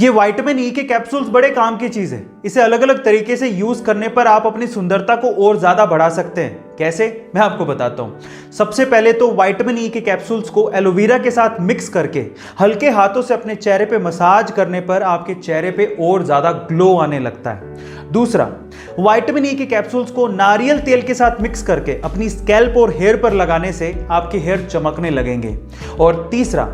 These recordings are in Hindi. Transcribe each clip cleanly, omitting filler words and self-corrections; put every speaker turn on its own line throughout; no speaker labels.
ये विटामिन ई के कैप्सूल्स बड़े काम की चीज है। इसे अलग अलग तरीके से यूज करने पर आप अपनी सुंदरता को और ज्यादा बढ़ा सकते हैं। कैसे, मैं आपको बताता हूं। सबसे पहले तो विटामिन ई के कैप्सूल्स को एलोवेरा के साथ मिक्स करके हल्के हाथों से अपने चेहरे पे मसाज करने पर आपके चेहरे पे और ज्यादा ग्लो आने लगता है। दूसरा, विटामिन ई के कैप्सूल्स को नारियल तेल के साथ मिक्स करके अपनी स्कैल्प और हेयर पर लगाने से आपके हेयर चमकने लगेंगे। और तीसरा,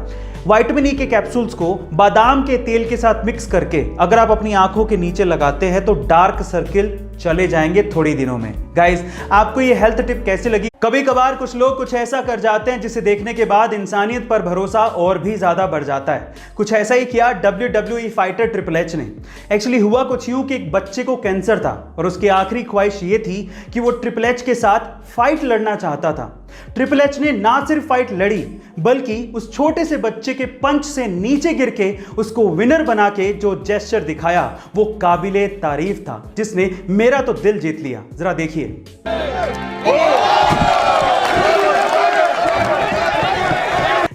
विटामिन ई के कैप्सूल्स को बादाम के तेल के साथ मिक्स करके अगर आप अपनी आंखों के नीचे लगाते हैं तो डार्क सर्किल चले जाएंगे थोड़ी दिनों में। गाइस, आपको ये हेल्थ टिप कैसी लगी? कभी कभार कुछ लोग कुछ ऐसा कर जाते हैं जिसे देखने के बाद इंसानियत पर भरोसा और भी ज्यादा बढ़ जाता है। कुछ ऐसा ही किया WWE फाइटर ट्रिपल एच ने। एक्चुअली हुआ कुछ यूं कि एक बच्चे को कैंसर था और उसकी आखिरी ख्वाहिश ये थी कि वो ट्रिपल एच के साथ फाइट लड़ना चाहता था। ट्रिपल एच ने ना सिर्फ फाइट लड़ी बल्कि उस छोटे से बच्चे के पंच से नीचे गिर के उसको विनर बना के जो जेस्चर दिखाया वो काबिले तारीफ था, जिसने मेरा तो दिल जीत लिया। जरा देखिए।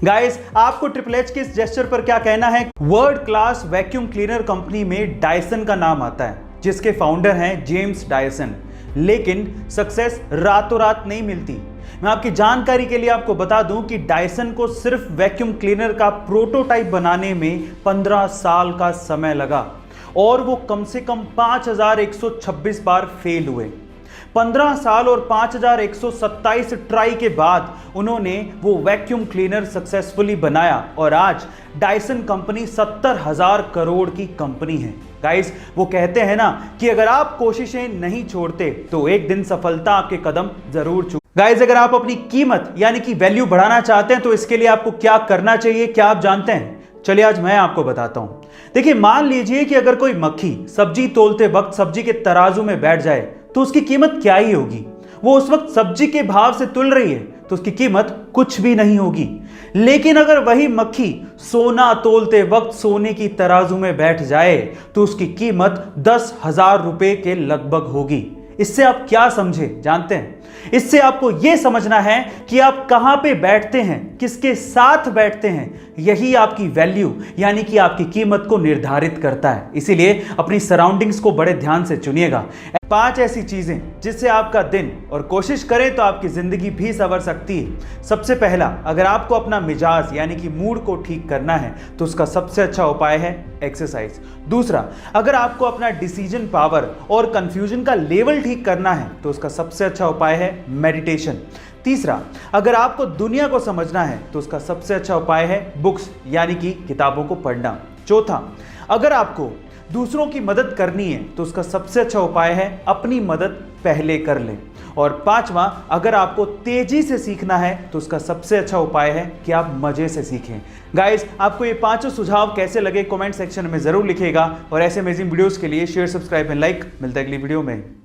गाइस, आपको ट्रिपल एच के इस जेस्चर पर क्या कहना है? World class vacuum cleaner company में डायसन का नाम आता है, जिसके फाउंडर हैं जेम्स डायसन। लेकिन सक्सेस रातों रात नहीं मिलती। मैं आपकी जानकारी के लिए आपको बता दूं कि डायसन को सिर्फ वैक्यूम क्लीनर का प्रोटोटाइप बनाने में 15 साल का समय लगा और वो कम से कम 5126 बार फेल हुए। 15 साल और 5127 ट्राई के बाद उन्होंने वो वैक्यूम क्लीनर सक्सेसफुली बनाया और आज डायसन कंपनी 70,000 करोड़ की कंपनी है। गाइस, वो कहते हैं ना कि अगर आप कोशिशें नहीं छोड़ते तो एक दिन सफलता आपके कदम जरूर छू। गाइस, अगर आप अपनी कीमत यानी कि वैल्यू बढ़ाना चाहते हैं तो इसके लिए आपको क्या करना चाहिए, क्या आप जानते हैं? चलिए आज मैं आपको बताता हूं। देखिए, मान लीजिए कि अगर कोई मक्खी सब्जी तोलते वक्त सब्जी के तराजू में बैठ जाए तो उसकी कीमत क्या ही होगी? वो उस वक्त सब्जी के भाव से तुल रही है तो उसकी कीमत कुछ भी नहीं होगी। लेकिन अगर वही मक्खी सोना तोलते वक्त सोने की तराजू में बैठ जाए तो उसकी कीमत 10,000 रुपए के लगभग होगी। इससे आप क्या समझे जानते हैं? इससे आपको यह समझना है कि आप कहां पे बैठते हैं, किसके साथ बैठते हैं, यही आपकी वैल्यू यानी कि आपकी कीमत को निर्धारित करता है। इसीलिए अपनी सराउंडिंग्स को बड़े ध्यान से चुनिएगा। 5 ऐसी चीजें जिससे आपका दिन और कोशिश करें तो आपकी जिंदगी भी संवर सकती है। सबसे पहला, अगर आपको अपना मिजाज यानी कि मूड को ठीक करना है तो उसका सबसे अच्छा उपाय है एक्सरसाइज। दूसरा, अगर आपको अपना डिसीजन पावर और कंफ्यूजन का लेवल ठीक करना है तो उसका सबसे अच्छा उपाय है मेडिटेशन। तीसरा, अगर आपको दुनिया को समझना है तो उसका सबसे अच्छा उपाय है बुक्स यानी कि किताबों को पढ़ना। चौथा, अगर आपको दूसरों की मदद करनी है तो उसका सबसे अच्छा उपाय है अपनी मदद पहले कर लें। और पांचवा, अगर आपको तेजी से सीखना है तो उसका सबसे अच्छा उपाय है कि आप मजे से सीखें। गाइस, आपको ये 5 सुझाव कैसे लगे कमेंट सेक्शन में जरूर लिखिएगा और ऐसे अमेजिंग वीडियोस के लिए शेयर, सब्सक्राइब एंड लाइक। मिलता है अगली वीडियो में।